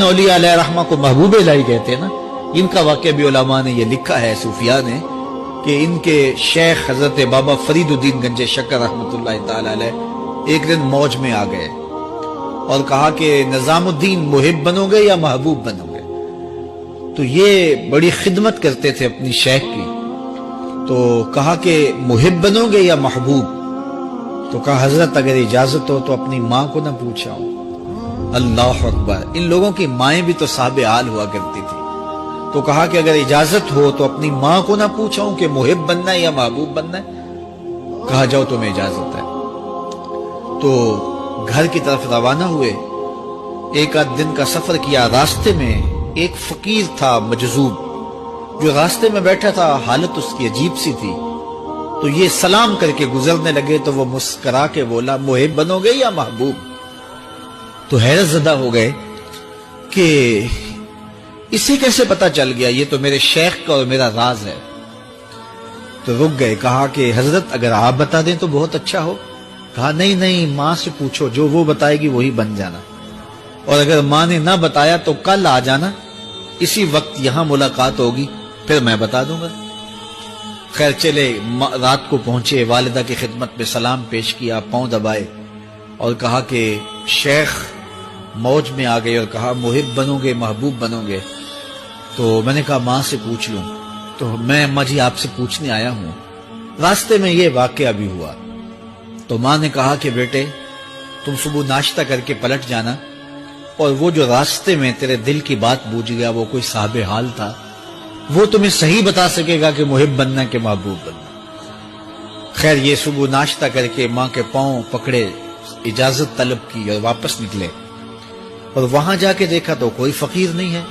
جن اولیاء علیہ رحمہ کو محبوب الہی کہتے ہیں نا، ان کا واقعہ بھی علماء نے یہ لکھا ہے، صوفیاء نے، کہ ان کے شیخ حضرت بابا فرید الدین گنج شکر رحمۃ اللہ تعالی علیہ ایک دن موج میں آ گئے اور کہا کہ نظام الدین محب بنو گے یا محبوب بنو گے؟ تو یہ بڑی خدمت کرتے تھے اپنی شیخ کی، تو کہا کہ محب بنو گے یا محبوب؟ تو کہا حضرت اگر اجازت ہو تو اپنی ماں کو نہ پوچھاؤں۔ اللہ اکبر، ان لوگوں کی مائیں بھی تو صاحب حال ہوا کرتی تھی۔ تو کہا کہ اگر اجازت ہو تو اپنی ماں کو نہ پوچھاؤں کہ محب بننا ہے یا محبوب بننا ہے؟ کہا جاؤ تمہیں اجازت ہے۔ تو گھر کی طرف روانہ ہوئے، ایک آدھ دن کا سفر کیا۔ راستے میں ایک فقیر تھا مجذوب، جو راستے میں بیٹھا تھا، حالت اس کی عجیب سی تھی۔ تو یہ سلام کر کے گزرنے لگے تو وہ مسکرا کے بولا محب بنو گے یا محبوب؟ تو حیرت زدہ ہو گئے کہ اسے کیسے پتا چل گیا، یہ تو میرے شیخ کا اور میرا راز ہے۔ تو رک گئے، کہا کہ حضرت اگر آپ بتا دیں تو بہت اچھا ہو۔ کہا نہیں نہیں، ماں سے پوچھو، جو وہ بتائے گی وہی بن جانا، اور اگر ماں نے نہ بتایا تو کل آ جانا، اسی وقت یہاں ملاقات ہوگی، پھر میں بتا دوں گا۔ خیر چلے، رات کو پہنچے، والدہ کی خدمت میں سلام پیش کیا، پاؤں دبائے اور کہا کہ شیخ موج میں آ گئے اور کہا محب بنو گے محبوب بنو گے؟ تو میں نے کہا ماں سے پوچھ لوں۔ تو میں اماں جی آپ سے پوچھنے آیا ہوں، راستے میں یہ واقعہ بھی ہوا۔ تو ماں نے کہا کہ بیٹے تم صبح ناشتہ کر کے پلٹ جانا، اور وہ جو راستے میں تیرے دل کی بات بوجھ گیا، وہ کوئی صاحب حال تھا، وہ تمہیں صحیح بتا سکے گا کہ محب بننا کہ محبوب بننا۔ خیر یہ صبح ناشتہ کر کے ماں کے پاؤں پکڑے، اجازت طلب کی اور واپس نکلے، اور وہاں جا کے دیکھا تو کوئی فقیر نہیں ہے۔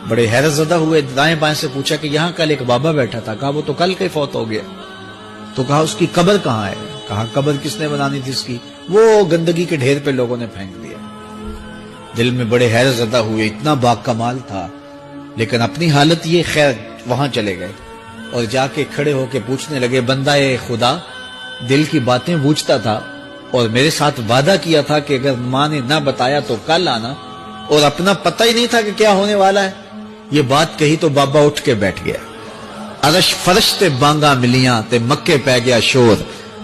بڑے حیرت زدہ ہوئے، دائیں بائیں سے پوچھا کہ یہاں کل ایک بابا بیٹھا تھا۔ کہا وہ تو کل کے فوت ہو گیا۔ تو کہا اس کی قبر کہاں ہے؟ کہا قبر کس نے بنانی تھی اس کی؟ وہ گندگی کے ڈھیر پہ لوگوں نے پھینک دیا۔ دل میں بڑے حیرت زدہ ہوئے، اتنا با کمال تھا، لیکن اپنی حالت یہ، خیر وہاں چلے گئے اور جا کے کھڑے ہو کے پوچھنے لگے بندہ خدا دل کی باتیں بوجھتا تھا اور میرے ساتھ وعدہ کیا تھا کہ اگر ماں نے نہ بتایا تو کل آنا، اور اپنا پتہ ہی نہیں تھا کہ کیا ہونے والا ہے۔ یہ بات کہی تو بابا اٹھ کے بیٹھ گیا۔ عرش فرش تے بانگا ملیاں تے مکے پہ گیا شور،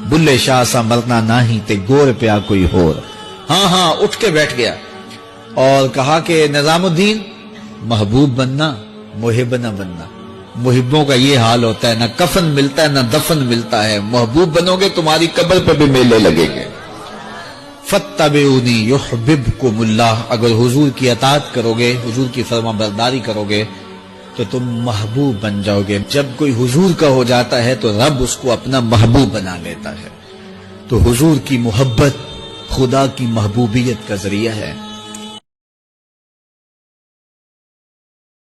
بلے شاہ سا مرنا نہیں تے گور پیا کوئی ہور۔ ہاں اٹھ کے بیٹھ گیا اور کہا کہ نظام الدین محبوب بننا محب نہ بننا۔ محبوں کا یہ حال ہوتا ہے، نہ کفن ملتا ہے نہ دفن ملتا ہے۔ محبوب بنو گے تمہاری قبر پہ بھی میلے لگیں گے۔ فاتبعونی یحببکم اللہ، اگر حضور کی اطاعت کرو گے، حضور کی فرما برداری کرو گے تو تم محبوب بن جاؤ گے۔ جب کوئی حضور کا ہو جاتا ہے تو رب اس کو اپنا محبوب بنا لیتا ہے۔ تو حضور کی محبت خدا کی محبوبیت کا ذریعہ ہے۔